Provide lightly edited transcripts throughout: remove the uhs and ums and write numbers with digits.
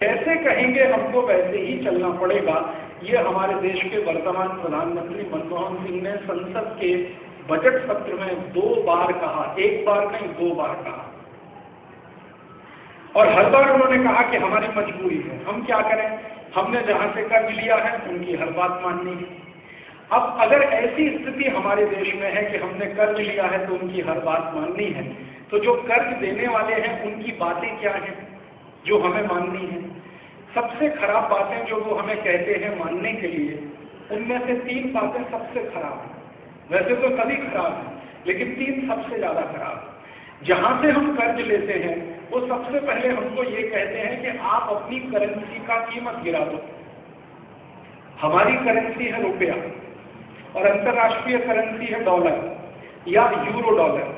कैसे कहेंगे हमको वैसे ही चलना पड़ेगा, ये हमारे देश के वर्तमान प्रधानमंत्री मनमोहन सिंह ने संसद के बजट सत्र में 2 बार कहा, 1 बार नहीं 2 बार कहा। और हर बार उन्होंने कहा कि हमारी मजबूरी है, हम क्या करें, हमने जहां से कर्ज लिया है उनकी हर बात माननी है। अब अगर ऐसी स्थिति हमारे देश में है कि हमने कर्ज लिया है तो उनकी हर बात माननी है, तो जो कर्ज देने वाले हैं उनकी बातें क्या हैं जो हमें माननी है। सबसे खराब बातें जो वो हमें कहते हैं मानने के लिए, उनमें से 3 बातें सबसे खराब हैं। वैसे तो सभी खराब हैं, लेकिन 3 सबसे ज्यादा खराब है। जहां से हम कर्ज लेते हैं वो सबसे पहले हमको ये कहते हैं कि आप अपनी करेंसी का कीमत गिरा दो। हमारी करेंसी है रुपया और अंतर्राष्ट्रीय करेंसी है डॉलर या यूरो डॉलर।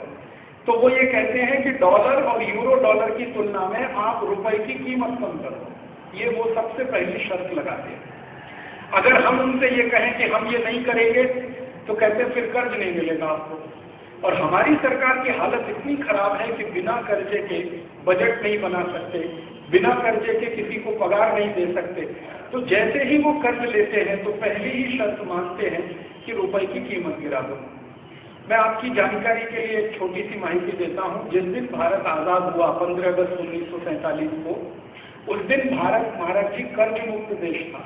तो वो ये कहते हैं कि डॉलर और यूरो डॉलर की तुलना में आप रुपए की कीमत कम करो। ये वो सबसे पहली शर्त लगाते हैं। अगर हम उनसे ये कहें कि हम ये नहीं करेंगे तो कहते हैं फिर कर्ज नहीं मिलेगा आपको। और हमारी सरकार की हालत इतनी खराब है कि बिना कर्जे के बजट नहीं बना सकते, बिना कर्जे के किसी को पगार नहीं दे सकते। तो जैसे ही वो कर्ज लेते हैं तो पहली ही शर्त मानते हैं कि रुपए की कीमत गिरा दो। मैं आपकी जानकारी के लिए एक छोटी सी माहिती देता हूं। जिस दिन भारत आजाद हुआ 15 अगस्त 1947 को, उस दिन भारत महाराज जी कर्ज मुक्त देश था।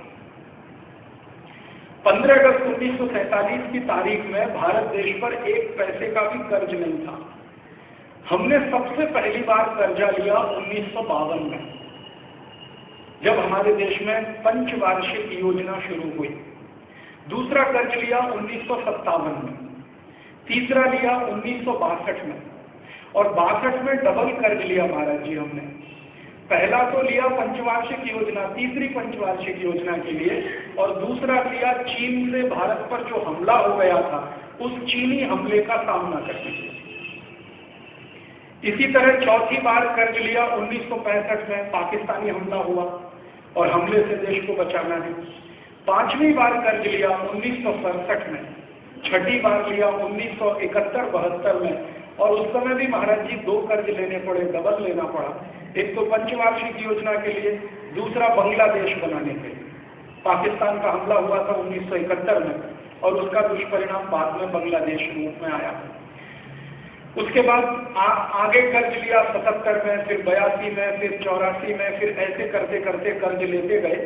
15 अगस्त 1947 की तारीख में भारत देश पर 1 पैसे का भी कर्ज नहीं था। हमने सबसे पहली बार कर्जा लिया 1952 में, जब हमारे देश में पंचवार्षिक योजना शुरू हुई। दूसरा कर्ज लिया 1957 में, तीसरा लिया 1962 में, और 62 में डबल कर्ज लिया महाराज जी हमने। पहला तो लिया पंचवार्षिक योजना, तीसरी पंचवार्षिक योजना के लिए, और दूसरा लिया चीन से भारत पर जो हमला हो गया था उस चीनी हमले का सामना करने के लिए। इसी तरह चौथी बार कर्ज लिया 1965 में, पाकिस्तानी हमला हुआ और हमले से देश को बचाना है। 5वीं बार कर्ज लिया 1967 में, 6ठी बार लिया 1971-72 में, और उस समय भी महाराज जी 2 कर्ज लेने पड़े, डबल लेना पड़ा। एक तो पंचवार्षिक योजना के लिए, दूसरा बांग्लादेश बनाने के लिए। पाकिस्तान का हमला हुआ था 1971 में और उसका दुष्परिणाम बाद में बांग्लादेश रूप में आया। उसके बाद आगे कर्ज लिया 77 में, फिर 82 में, फिर 84 में, फिर ऐसे करते करते कर्ज लेते गए।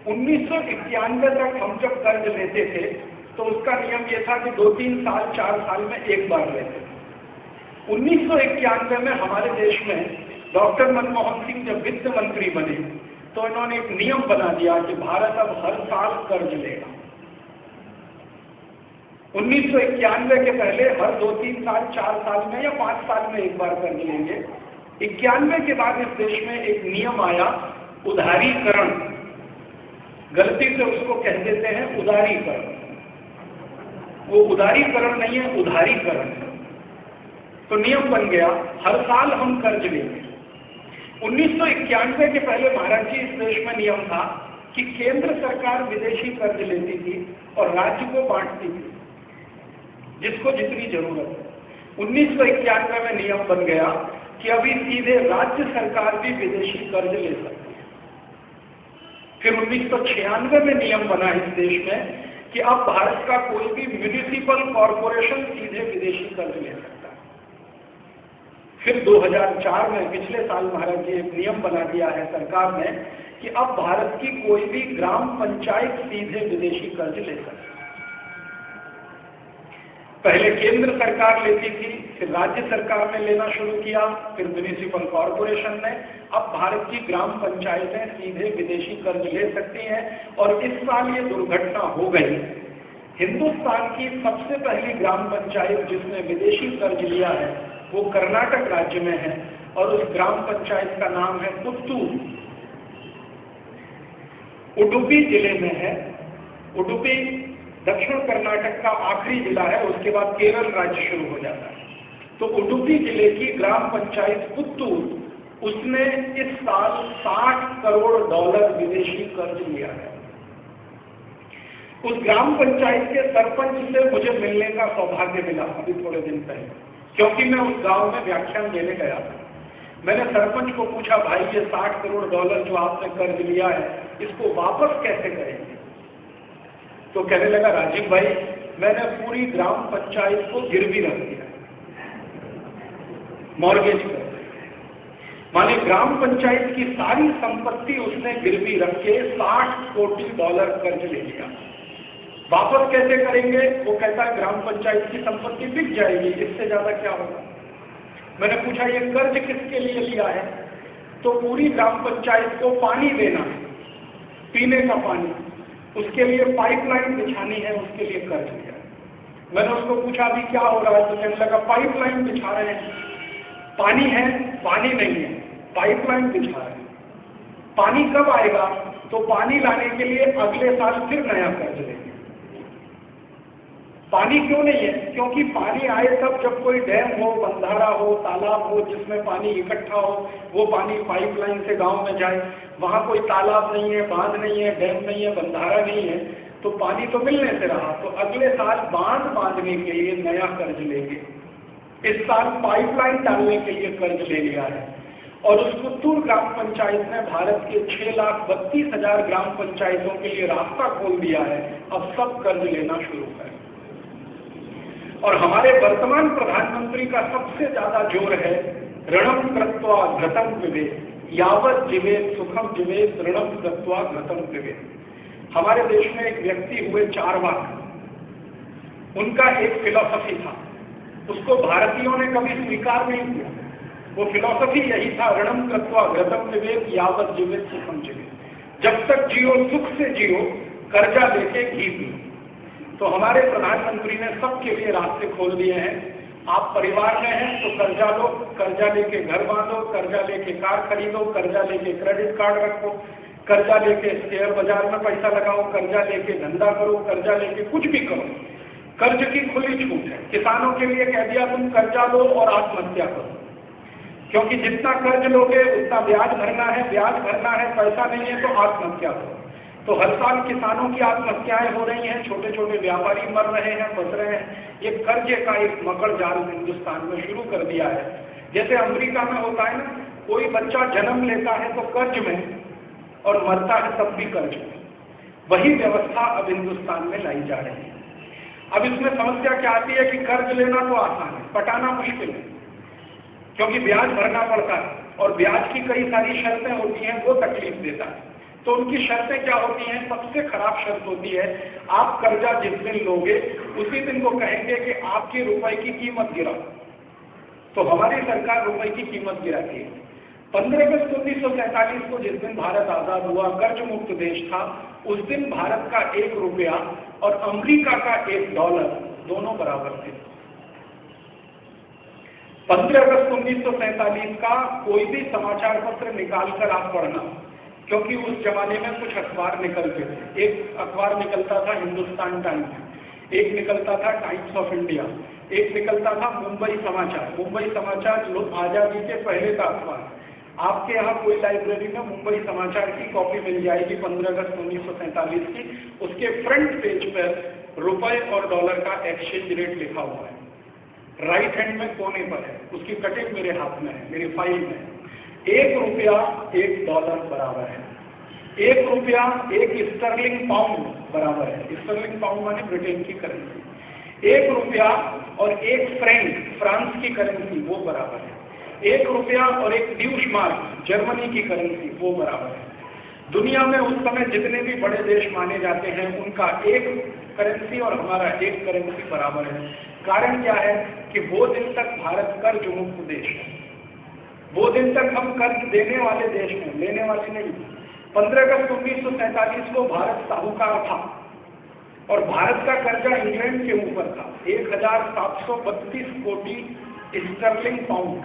1991 तक हम जब कर्ज लेते थे तो उसका नियम यह था कि 2-3 साल 4 साल में 1 बार लेते थे। 1991 में हमारे देश में डॉक्टर मनमोहन सिंह जब वित्त मंत्री बने तो इन्होंने एक नियम बना दिया कि भारत अब हर साल कर्ज लेगा। 1991 के पहले हर 2-3 साल 4 साल में या 5 साल में 1 बार कर्ज लेंगे। 91 के बाद इस देश में एक नियम आया, उदारीकरण। गलती से उसको कह देते हैं उदारीकरण। वो उदारीकरण नहीं है, उधारीकरण। तो नियम बन गया हर साल हम कर्ज लेंगे। 1991 के पहले महाराज जी इस देश में नियम था कि केंद्र सरकार विदेशी कर्ज लेती थी और राज्य को बांटती थी जिसको जितनी जरूरत है। 1991 में नियम बन गया कि अभी सीधे राज्य सरकार भी विदेशी कर्ज ले सकती है। फिर 1996 में नियम बना इस देश में कि अब भारत का कोई भी म्यूनिसिपल कॉरपोरेशन सीधे विदेशी कर्ज ले सकता है। फिर 2004 में, पिछले साल महाराज जी एक नियम बना दिया है सरकार ने कि अब भारत की कोई भी ग्राम पंचायत सीधे विदेशी कर्ज ले सकती है। पहले केंद्र सरकार लेती थी, फिर राज्य सरकार ने लेना शुरू किया, फिर म्यूनिसिपल कॉरपोरेशन ने। अब भारत की ग्राम पंचायतें सीधे विदेशी कर्ज ले सकती हैं। और इस साल ये दुर्घटना हो गई। हिंदुस्तान की सबसे पहली ग्राम पंचायत जिसने विदेशी कर्ज लिया है वो कर्नाटक राज्य में है और उस ग्राम पंचायत का नाम है पुत्तूर। उडुपी जिले में है। उडुपी दक्षिण कर्नाटक का आखिरी जिला है, उसके बाद केरल राज्य शुरू हो जाता है। तो उडुपी जिले की ग्राम पंचायत पुत्तूर, उसने इस साल $60 करोड़ विदेशी कर्ज लिया है। उस ग्राम पंचायत के सरपंच से मुझे मिलने का सौभाग्य मिला अभी थोड़े दिन पहले, क्योंकि मैं उस गांव में व्याख्यान देने गया था। मैंने सरपंच को पूछा, भाई ये $60 करोड़ जो आपने कर्ज लिया है इसको वापस कैसे करेंगे? तो कहने लगा, राजीव भाई मैंने पूरी ग्राम पंचायत को गिरवी रख दिया, मॉर्गेज कर दिया। माने ग्राम पंचायत की सारी संपत्ति उसने गिरवी रख के $60 कोटी कर्ज ले लिया। वापस कैसे करेंगे? वो कहता है ग्राम पंचायत की संपत्ति बिक जाएगी, इससे ज्यादा क्या होगा। मैंने पूछा ये कर्ज किसके लिए लिया है? तो पूरी ग्राम पंचायत को पानी देना है, पीने का पानी, उसके लिए पाइपलाइन बिछानी है, उसके लिए कर्ज लिया। मैंने उसको पूछा अभी क्या हो रहा है? तो कहने लगा पाइपलाइन बिछा रहे हैं, पानी है, पानी नहीं है, पाइपलाइन बिछा रहे हैं। पानी कब आएगा? तो पानी लाने के लिए अगले साल फिर नया कर्ज लेंगे। पानी क्यों नहीं है? क्योंकि पानी आए तब जब कोई डैम हो, बंधारा हो, तालाब हो जिसमें पानी इकट्ठा हो, वो पानी पाइपलाइन से गांव में जाए। वहां कोई तालाब नहीं है, बांध नहीं है, डैम नहीं है, बंधारा नहीं है, तो पानी तो मिलने से रहा। तो अगले साल बांध बांधने के लिए नया कर्ज लेंगे। इस साल पाइपलाइन डालने के लिए कर्ज ले लिया है। और उस पुत्तूर ग्राम पंचायत ने भारत के 6,32,000 ग्राम पंचायतों के लिए रास्ता खोल दिया है। अब सब कर्ज लेना शुरू करें। और हमारे वर्तमान प्रधानमंत्री का सबसे ज्यादा जोर है ऋणम कृत्वा घृतम पिबेत, यावत जीवेत सुखम जीवेत ऋणम कृत्वा घृतम पिबेत। हमारे देश में एक व्यक्ति हुए चारवाक, उनका एक फिलॉसफी था, उसको भारतीयों ने कभी स्वीकार नहीं किया। वो फिलॉसफी यही था, ऋणम कृत्वा घृतम पिबेत यावत जीवेत सुखम जीवेत। जब तक जियो सुख से जियो, कर्जा लेके घी पियो। तो हमारे प्रधानमंत्री ने सबके लिए रास्ते खोल दिए हैं। आप परिवार में हैं तो कर्जा लो, कर्जा लेके घर बांधो, कर्जा लेके कार खरीदो, कर्जा लेके क्रेडिट कार्ड रखो, कर्जा लेके शेयर बाजार में पैसा लगाओ, कर्जा लेके धंधा करो, कर्जा लेके कुछ भी करो। कर्ज की खुली छूट है। किसानों के लिए कह दिया तुम कर्जा लो और आत्महत्या करो, क्योंकि जितना कर्ज लोगे उतना ब्याज भरना है, ब्याज भरना है, पैसा नहीं है तो आत्महत्या करो। तो हर साल किसानों की आत्महत्याएं हो रही हैं, छोटे छोटे व्यापारी मर रहे हैं, फंस रहे हैं। ये कर्जे का एक मकड़ जाल हिंदुस्तान में शुरू कर दिया है। जैसे अमेरिका में होता है ना, कोई बच्चा जन्म लेता है तो कर्ज में और मरता है तब भी कर्ज में। वही व्यवस्था अब हिंदुस्तान में लाई जा रही है। अब इसमें समस्या क्या आती है कि कर्ज लेना तो आसान है, पटाना मुश्किल है, क्योंकि ब्याज भरना पड़ता है और ब्याज की कई सारी शर्तें होती हैं, वो तकलीफ देता है। तो उनकी शर्तें क्या होती हैं? सबसे खराब शर्त होती है, आप कर्जा जिस दिन लोगे उसी दिन को कहेंगे कि आपकी रुपए की कीमत गिराओ। तो हमारी सरकार रुपए की कीमत गिराती है। 15 अगस्त 1947 को जिस दिन भारत आजाद हुआ, कर्ज मुक्त देश था, उस दिन भारत का 1 रुपया और अमेरिका का $1 दोनों बराबर थे। 15 अगस्त 1947 का कोई भी समाचार पत्र निकालकर आप पढ़ना, क्योंकि उस जमाने में कुछ अखबार निकलते थे। एक अखबार निकलता था हिंदुस्तान टाइम्स, एक निकलता था टाइम्स ऑफ इंडिया, एक निकलता था मुंबई समाचार। मुंबई समाचार आजादी के पहले का अखबार। आपके यहाँ कोई लाइब्रेरी में मुंबई समाचार की कॉपी मिल जाएगी 15 अगस्त 1947 की। उसके फ्रंट पेज पर रुपए और डॉलर का एक्सचेंज रेट लिखा हुआ है, राइट हैंड में कोने पर है, उसकी कटिंग मेरे हाथ में है, मेरी फाइल में है। 1 रुपया $1 बराबर है, 1 रुपया 1 स्टर्लिंग पाउंड बराबर है। स्टर्लिंग पाउंड माने ब्रिटेन की करेंसी। 1 रुपया और 1 फ्रैंक फ्रांस की करेंसी वो बराबर है। 1 रुपया और 1 ड्यूशमार्क जर्मनी की करेंसी वो बराबर है। दुनिया में उस समय जितने भी बड़े देश माने जाते हैं उनका एक करेंसी और हमारा एक करेंसी बराबर है। कारण क्या है कि वो दिन तक भारत कर्ज मुक्त देश है, वो दिन तक हम कर्ज देने वाले देश हैं, लेने वाले नहीं। 15 अगस्त 1947 को भारत साहूकार था और भारत का कर्जा इंग्लैंड के ऊपर था 1732 कोटी स्टर्लिंग पाउंड।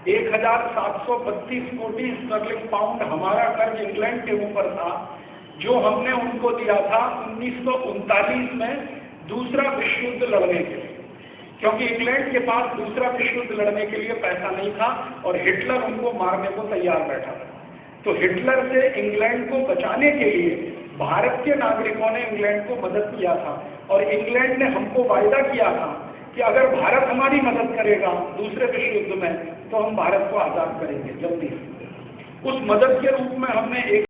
1732 कोटी स्टर्लिंग पाउंड हमारा कर्ज इंग्लैंड के ऊपर था, जो हमने उनको दिया था 1939 में दूसरा विश्व युद्ध लड़ने के लिए, क्योंकि इंग्लैंड के पास दूसरा विश्व युद्ध लड़ने के लिए पैसा नहीं था और हिटलर उनको मारने को तैयार बैठा था। तो हिटलर से इंग्लैंड को बचाने के लिए भारत के नागरिकों ने इंग्लैंड को मदद किया था और इंग्लैंड ने हमको वायदा किया था कि अगर भारत हमारी मदद करेगा दूसरे विश्व युद्ध में तो हम भारत को आज़ाद करेंगे जल्दी से। उस मदद के रूप में हमने एक